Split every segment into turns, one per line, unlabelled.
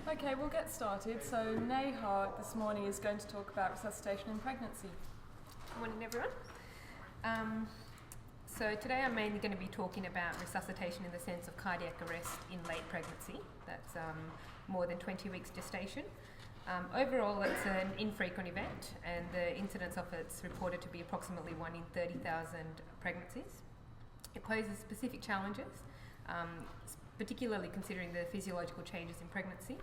Okay, we'll get started. So Neha this morning is going to talk about resuscitation in pregnancy.
Good morning, everyone. So today I'm mainly going to be talking about resuscitation in the sense of cardiac arrest in late pregnancy. That's more than 20 weeks gestation. Overall, it's an infrequent event, and the incidence of it's reported to be approximately 1 in 30,000 pregnancies. It poses specific challenges, particularly considering the physiological changes in pregnancy.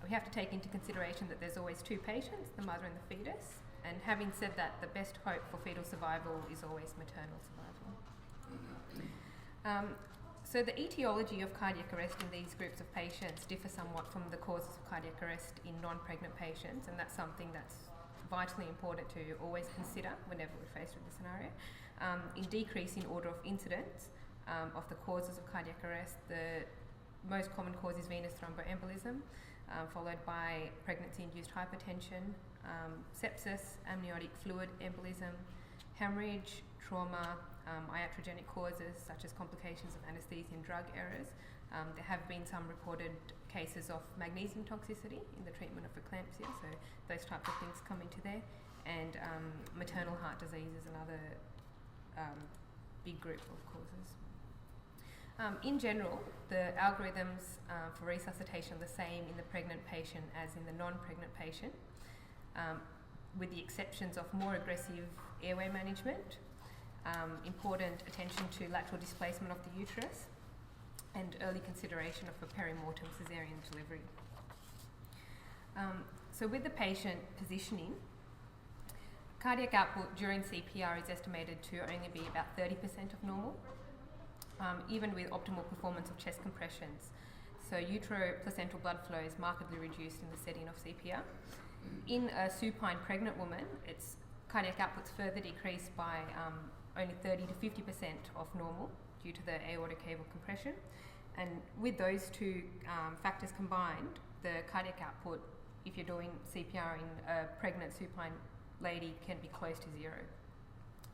We have to take into consideration that there's always two patients, the mother and the fetus, and having said that, the best hope for fetal survival is always maternal survival. So the etiology of cardiac arrest in these groups of patients differ somewhat from the causes of cardiac arrest in non-pregnant patients, and that's something that's vitally important to always consider whenever we're faced with the scenario. In decreasing order of incidence of the causes of cardiac arrest, the most common cause is venous thromboembolism, followed by pregnancy-induced hypertension, sepsis, amniotic fluid embolism, hemorrhage, trauma, iatrogenic causes such as complications of anaesthesia and drug errors. There have been some reported cases of magnesium toxicity in the treatment of eclampsia, so those types of things come into there, and maternal heart disease is another big group of causes. In general, the algorithms for resuscitation are the same in the pregnant patient as in the non-pregnant patient, with the exceptions of more aggressive airway management, important attention to lateral displacement of the uterus, and early consideration of a perimortem caesarean delivery. So with the patient positioning, cardiac output during CPR is estimated to only be about 30% of normal, even with optimal performance of chest compressions. So uteroplacental blood flow is markedly reduced in the setting of CPR. In a supine pregnant woman, its cardiac output's further decreased by only 30 to 50% of normal due to the aortocaval compression. And with those two factors combined, the cardiac output, if you're doing CPR in a pregnant supine lady, can be close to zero.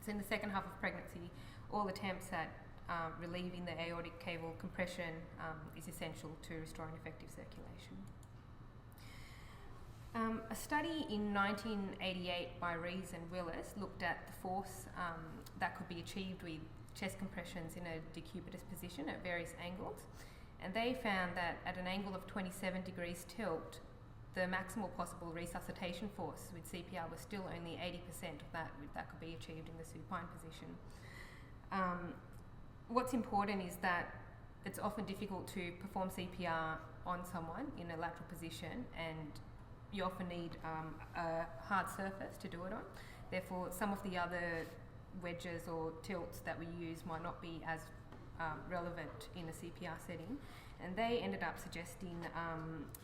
So in the second half of pregnancy, all attempts at relieving the aortic caval compression is essential to restoring effective circulation. A study in 1988 by Rees and Willis looked at the force that could be achieved with chest compressions in a decubitus position at various angles, and they found that at an angle of 27 degrees tilt, the maximal possible resuscitation force with CPR was still only 80% of that could be achieved in the supine position. What's important is that it's often difficult to perform CPR on someone in a lateral position, and you often need a hard surface to do it on. Therefore, some of the other wedges or tilts that we use might not be as relevant in a CPR setting. And they ended up suggesting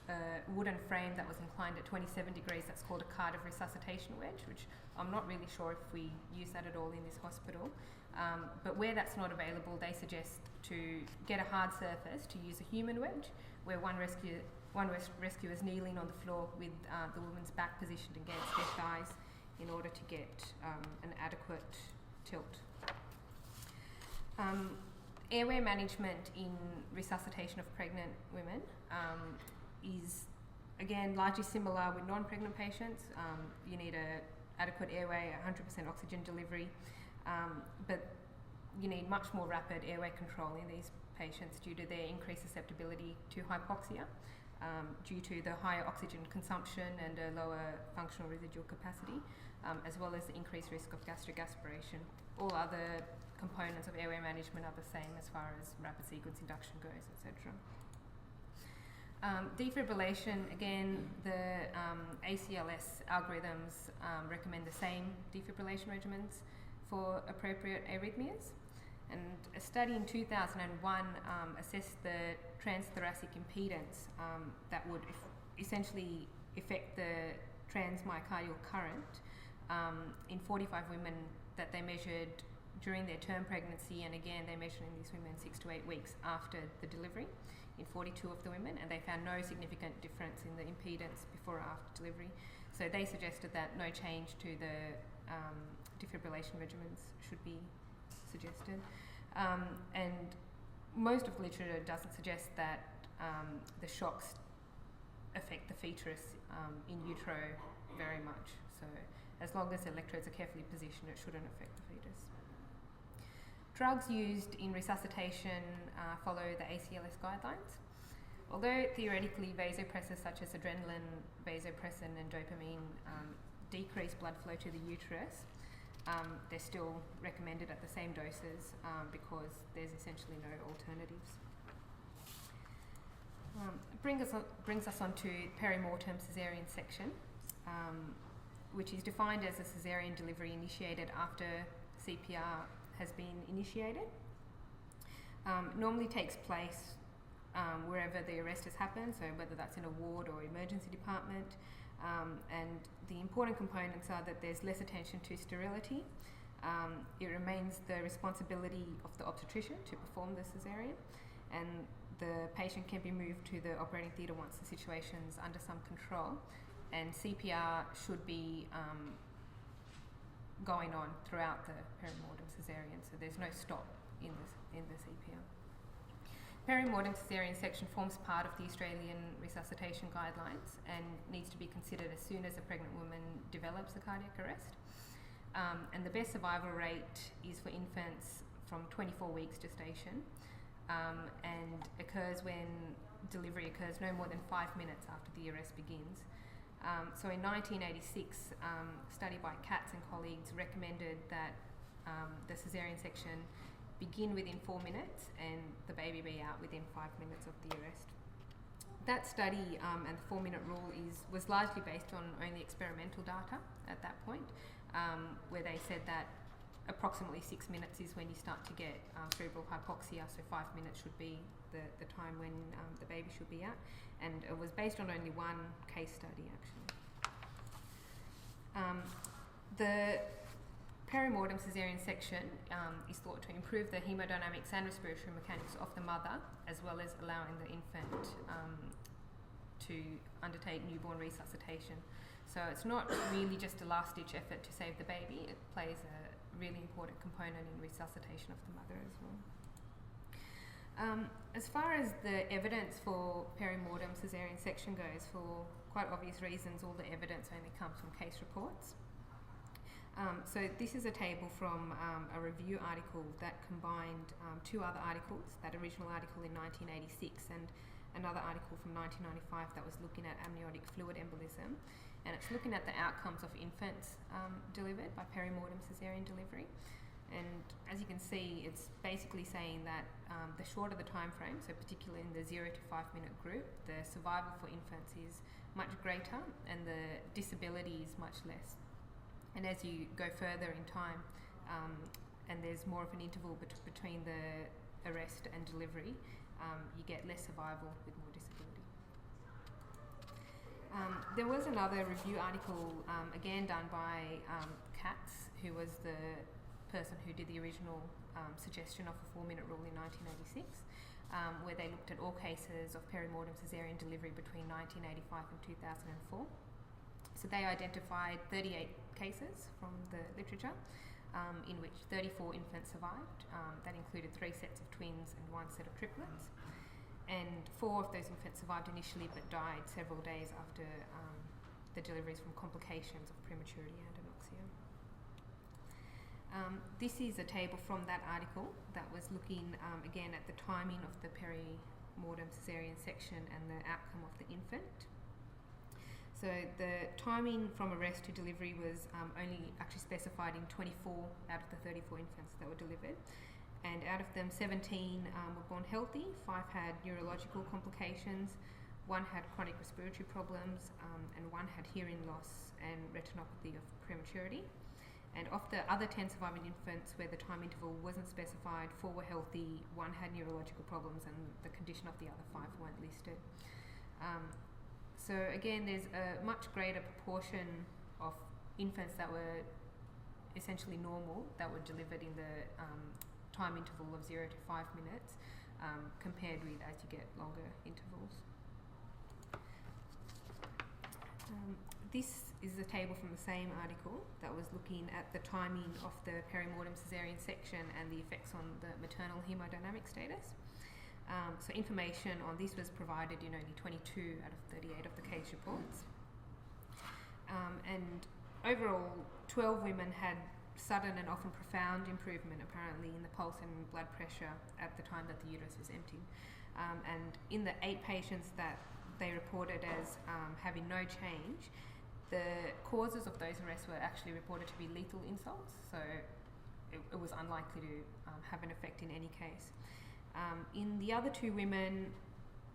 a wooden frame that was inclined at 27 degrees. That's called a Cardiff resuscitation wedge, which I'm not really sure if we use that at all in this hospital. But where that's not available, they suggest to get a hard surface to use a human wedge, where one rescuer is kneeling on the floor with the woman's back positioned against their thighs in order to get an adequate tilt. Airway management in resuscitation of pregnant women is, again, largely similar with non-pregnant patients. You need an adequate airway, 100% oxygen delivery, but you need much more rapid airway control in these patients due to their increased susceptibility to hypoxia, due to the higher oxygen consumption and a lower functional residual capacity, as well as the increased risk of gastric aspiration. All other components of airway management are the same as far as rapid sequence induction goes, etc. Defibrillation, again, the ACLS algorithms recommend the same defibrillation regimens for appropriate arrhythmias. And a study in 2001 assessed the transthoracic impedance that would essentially affect the transmyocardial current in 45 women that they measured during their term pregnancy, and again they measured in these women 6 to 8 weeks after the delivery in 42 of the women, and they found no significant difference in the impedance before or after delivery. So they suggested that no change to the defibrillation regimens should be suggested. And most of the literature doesn't suggest that the shocks affect the fetus in utero very much. So as long as the electrodes are carefully positioned, it shouldn't affect the fetus. Drugs used in resuscitation follow the ACLS guidelines. Although theoretically vasopressors such as adrenaline, vasopressin and dopamine decrease blood flow to the uterus, they're still recommended at the same doses because there's essentially no alternatives. Brings us on to perimortem caesarean section, which is defined as a caesarean delivery initiated after CPR has been initiated. Normally takes place wherever the arrest has happened, so whether that's in a ward or emergency department. And the important components are that there's less attention to sterility. It remains the responsibility of the obstetrician to perform the caesarean, and the patient can be moved to the operating theatre once the situation's under some control, and CPR should be going on throughout the perimortem caesarean, so there's no stop in the CPR. Perimortem caesarean section forms part of the Australian resuscitation guidelines and needs to be considered as soon as a pregnant woman develops a cardiac arrest. And the best survival rate is for infants from 24 weeks gestation, and occurs when delivery occurs no more than 5 minutes after the arrest begins. So in 1986, a study by Katz and colleagues recommended that the caesarean section begin within 4 minutes and the baby be out within 5 minutes of the arrest. That study and the 4-minute rule was largely based on only experimental data at that point, where they said that approximately 6 minutes is when you start to get cerebral hypoxia, so 5 minutes should be the time when the baby should be out, and it was based on only one case study actually. The perimortem caesarean section is thought to improve the hemodynamics and respiratory mechanics of the mother, as well as allowing the infant to undertake newborn resuscitation. So it's not really just a last-ditch effort to save the baby, it plays a really important component in resuscitation of the mother as well. As far as the evidence for perimortem caesarean section goes, for quite obvious reasons, all the evidence only comes from case reports. So this is a table from a review article that combined two other articles, that original article in 1986 and another article from 1995 that was looking at amniotic fluid embolism, and it's looking at the outcomes of infants delivered by perimortem caesarean delivery. And as you can see, it's basically saying that the shorter the time frame, so particularly in the 0 to 5 minute group, the survival for infants is much greater and the disability is much less. And as you go further in time, and there's more of an interval between the arrest and delivery, you get less survival with more disability. There was another review article, again done by Katz, who was the person who did the original suggestion of a 4-minute rule in 1986, where they looked at all cases of perimortem caesarean delivery between 1985 and 2004. So they identified 38 cases from the literature in which 34 infants survived. That included 3 sets of twins and 1 set of triplets. And 4 of those infants survived initially but died several days after the deliveries from complications of prematurity and anoxia. This is a table from that article that was looking again at the timing of the perimortem caesarean section and the outcome of the infant. So the timing from arrest to delivery was only actually specified in 24 out of the 34 infants that were delivered. And out of them, 17 were born healthy, 5 had neurological complications, 1 had chronic respiratory problems, and 1 had hearing loss and retinopathy of prematurity. And of the other 10 surviving infants where the time interval wasn't specified, 4 were healthy, 1 had neurological problems, and the condition of the other 5 weren't listed. So again, there's a much greater proportion of infants that were essentially normal that were delivered in the time interval of 0 to 5 minutes compared with as you get longer intervals. This is a table from the same article that was looking at the timing of the perimortem caesarean section and the effects on the maternal hemodynamic status. So information on this was provided in only 22 out of 38 of the case reports. And overall, 12 women had sudden and often profound improvement apparently in the pulse and blood pressure at the time that the uterus was empty. And in the 8 patients that they reported as having no change, the causes of those arrests were actually reported to be lethal insults, so it was unlikely to have an effect in any case. In the other 2 women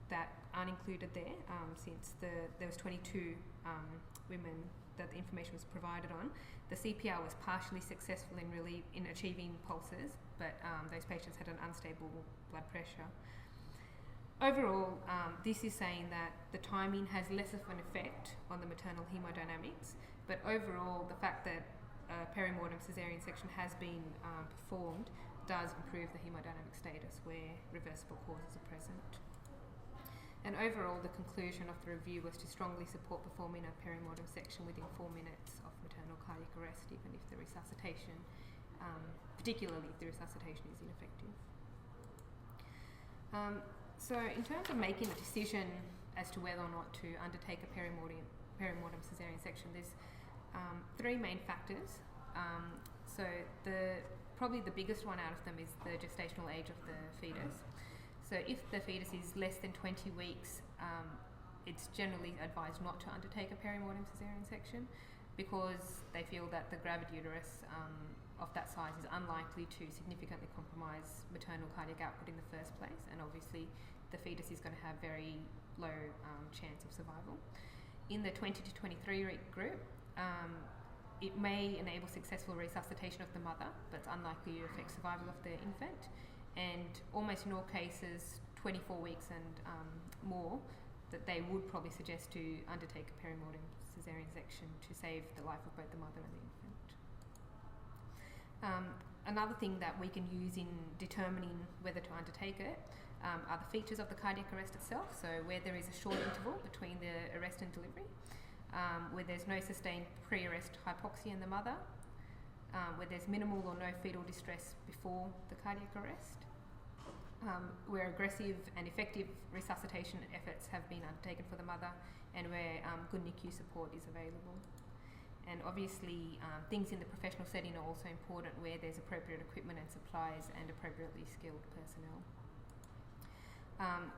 that aren't included there, since there was 22 women that the information was provided on, the CPR was partially successful in achieving pulses, but those patients had an unstable blood pressure. Overall, this is saying that the timing has less of an effect on the maternal hemodynamics, but overall the fact that perimortem caesarean section has been performed does improve the hemodynamic status where reversible causes are present. And overall, the conclusion of the review was to strongly support performing a perimortem section within 4 minutes of maternal cardiac arrest, even if the resuscitation, particularly if the resuscitation is ineffective. So in terms of making a decision as to whether or not to undertake a perimortem caesarean section, there's 3 main factors. So probably the biggest one out of them is the gestational age of the fetus. So if the fetus is less than 20 weeks, it's generally advised not to undertake a perimortem caesarean section because they feel that the gravid uterus of that size is unlikely to significantly compromise maternal cardiac output in the first place, and obviously the fetus is going to have very low chance of survival. In the 20 to 23 week group, it may enable successful resuscitation of the mother, but it's unlikely to affect survival of the infant. And almost in all cases, 24 weeks and more, that they would probably suggest to undertake a perimortem caesarean section to save the life of both the mother and the infant. Another thing that we can use in determining whether to undertake it are the features of the cardiac arrest itself, so where there is a short interval between the arrest and delivery, where there's no sustained pre-arrest hypoxia in the mother, where there's minimal or no fetal distress before the cardiac arrest, where aggressive and effective resuscitation efforts have been undertaken for the mother, and where good NICU support is available. And obviously, things in the professional setting are also important, where there's appropriate equipment and supplies and appropriately skilled personnel.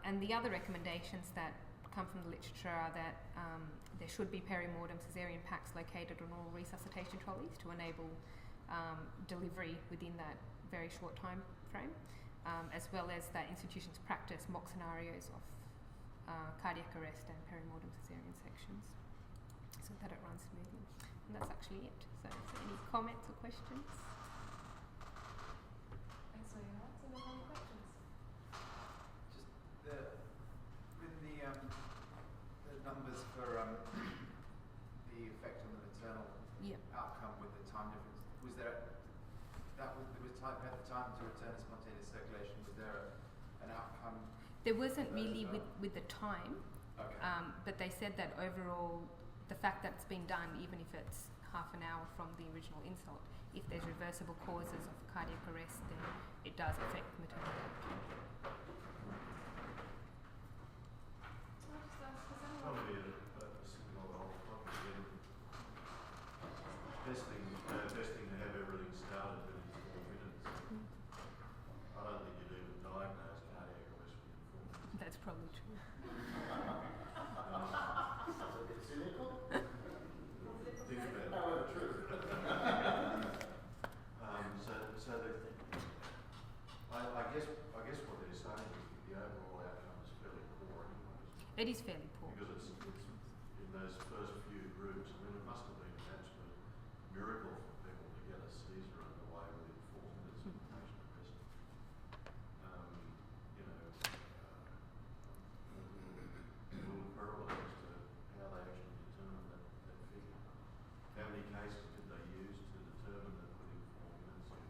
And the other recommendations that come from the literature are that there should be perimortem caesarean packs located on all resuscitation trolleys to enable delivery within that very short time frame, as well as that institutions practice mock scenarios of cardiac arrest and perimortem caesarean sections so that it runs smoothly. And that's actually it. So any comments or questions?
Thanks for your answer. Any other questions?
Just with the numbers for the effect on the maternal outcome with the time difference, was there at the time to return to spontaneous circulation? Was there an outcome?
There wasn't really with the time,
okay.
But they said that overall, the fact that it's been done, even if it's half an hour from the original insult, if there's reversible causes of cardiac arrest, then it does affect maternal outcome.
Probably a signal of the whole topic again. Best thing to have everything started within 4 minutes. I don't think you'd even diagnose cardiac arrest within 4 minutes.
That's probably true.
A bit cynical?
Think about it.
However, true.
I guess what they're saying is that the overall outcome is fairly poor anyway.
It is fairly poor.
Because it's in those first few groups. I mean, it must have been an absolute miracle for people to get a Caesar underway within 4 minutes of patient arrest. A little querulous as to how they actually determined that figure. How many cases did they use to determine that within 4 minutes you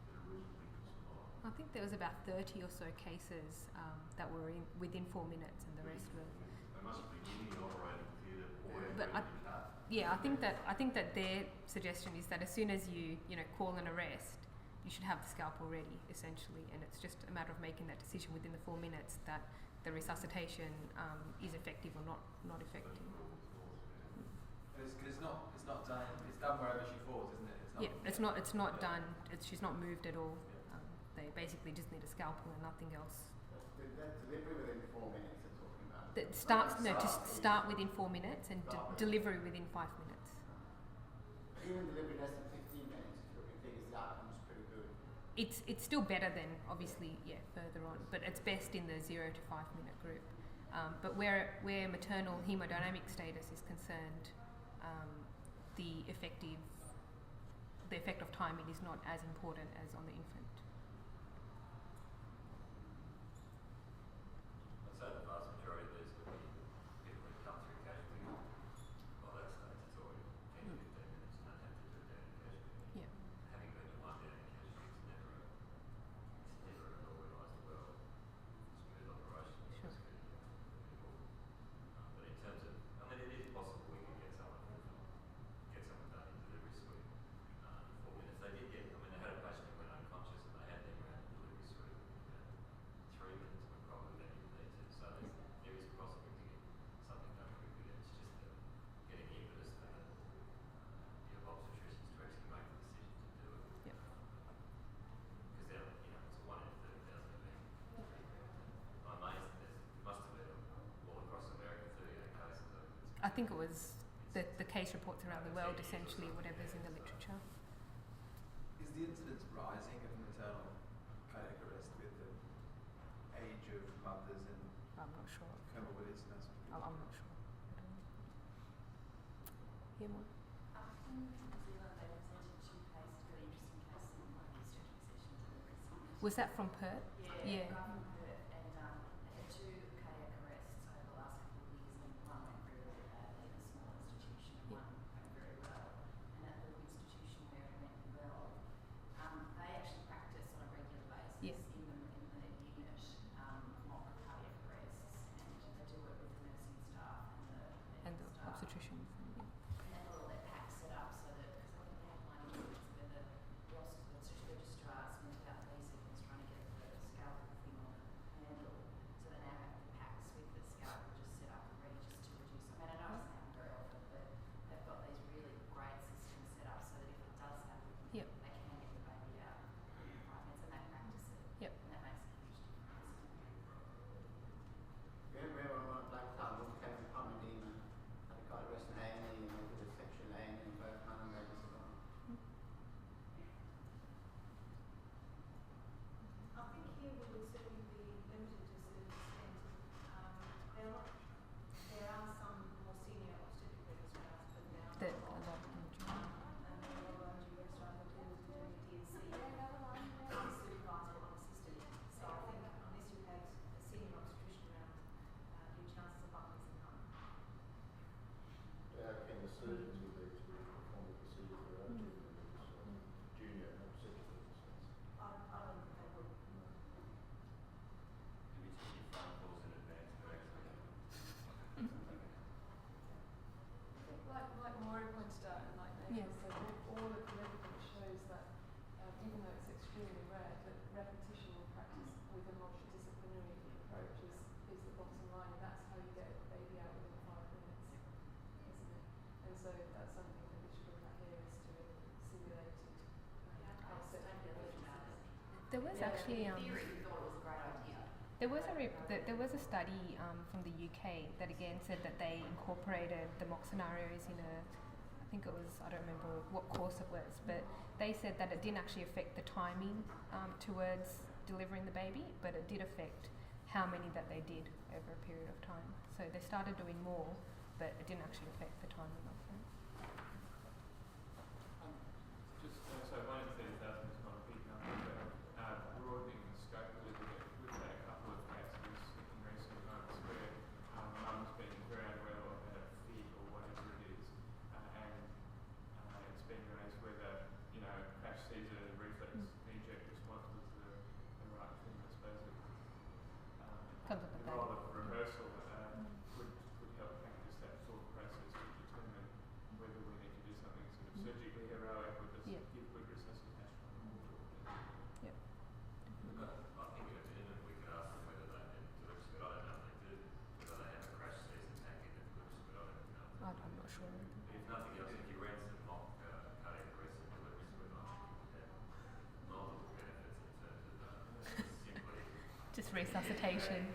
get a reasonably good survival?
I think there was about 30 or so cases that were within 4 minutes, and the rest were.
They must be in the operating theatre or
But I think that their suggestion is that as soon as you call an arrest, you should have the scalpel ready, essentially, and it's just a matter of making that decision within the 4 minutes that the resuscitation is effective or not effective.
It's not done. It's done wherever she falls, isn't it?
It's not done. She's not moved at all. They basically just need a scalpel and nothing else.
That delivery within 4 minutes you're talking about?
Start within 4 minutes and delivery within 5 minutes.
Even delivery less than 15 minutes, if you're looking figures, the outcome is pretty good.
It's still better than, obviously, further on, but it's best in the 0 to 5 minute group. But where maternal hemodynamic status is concerned, the effect of timing is not as important as on the infant.
I'd say the vast majority of these will be people who come through casualty. Well, that stage it's already 10 to 15 minutes and don't have to do it down in casualty.
Yeah.
Having been to one down in casualty, it's never an organised well, smooth operation.
Sure.
But in terms of, it is possible we could get someone done in delivery suite in 4 minutes. They did get, they had a patient who went unconscious and they had them around the delivery suite. 3 minutes would probably be needed. So there is a possibility to get something done quickly. It's just getting the impetus for the obstetricians to actually make the decision to do it.
Yep.
Because they're, it's a 1 in 30,000 event. I'm amazed that there must have been all across America 38 cases of it.
I think it was the case reports around the world, essentially, whatever's in the literature.
Is the incidence rising of maternal cardiac arrest with the age of mothers and
I'm not sure.
comorbidities and that sort of thing?
I'm not sure. Hear more?
In New Zealand, they presented 2 cases, really interesting cases in like sterilization delivery.
Was that from Perth?
Yeah. From Perth, and they had 2 cardiac arrests over the last couple of years, and one went very, very badly in a small institution, and one went very well. And that little institution where it went well, they actually practice on a regular basis in the unit, mock cardiac arrests, and they do it with the nursing staff
And the
staff.
obstetrician.
And they've got all their packs set up so that, because I think they had one instance where the registrar spent about 3 seconds trying to get the scalpel thing on the handle. So they now have the packs with the scalpel just set up and ready just to reduce. I know it doesn't happen very often, but they've got these really great systems set up so that if it does happen,
Yep.
they can get the baby out in 5 minutes, and they practice it.
Yep.
And that makes a huge difference.
We have one black towel, one came with pulmonary edema, had a cardiac arrest in A&E, and they did a section in A&E in both man and babies as well.
I think here we would certainly be limited to a certain extent. There are some more senior obstetric registrars, but there are
That
not
a lot in the journal.
and there are a lot of registrars that do doing a DNC supervisor or assistant. So I think unless you had a senior obstetrician around, your chances of bumping is none.
How can the surgeons would be to perform the procedure for their own junior obstetricians?
I don't think they would.
Do we take your phone calls in advance to actually
Like Maury pointed out, and like Nathan said, all of the evidence shows that even though it's extremely rare, that repetition in practice with a multidisciplinary approach is the bottom line, and that's how you get a baby out within 5 minutes, isn't it? And so that's something that we should look at here, is to simulate outset.
There was actually
In theory, we thought it was a great idea.
there was a study from the UK that again said that they incorporated the mock scenarios in I think it was, I don't remember what course it was, but they said that it didn't actually affect the timing towards delivering the baby, but it did affect how many that they did over a period of time. So they started doing more, but it didn't actually affect the timing of them.
Just so one in 30,000 is not a big number, but broadening the scope a little bit, we've had a couple of cases in recent months where mum's been very unwell or had a fit or whatever it is, and it's been raised whether, crash Caesar reflex knee-jerk response was the right thing. I suppose
Comes with the
the role
baby.
of rehearsal could help practice that thought process to determine whether we need to do something sort of surgically heroic or just
Yeah.
give good resuscitation.
resuscitation.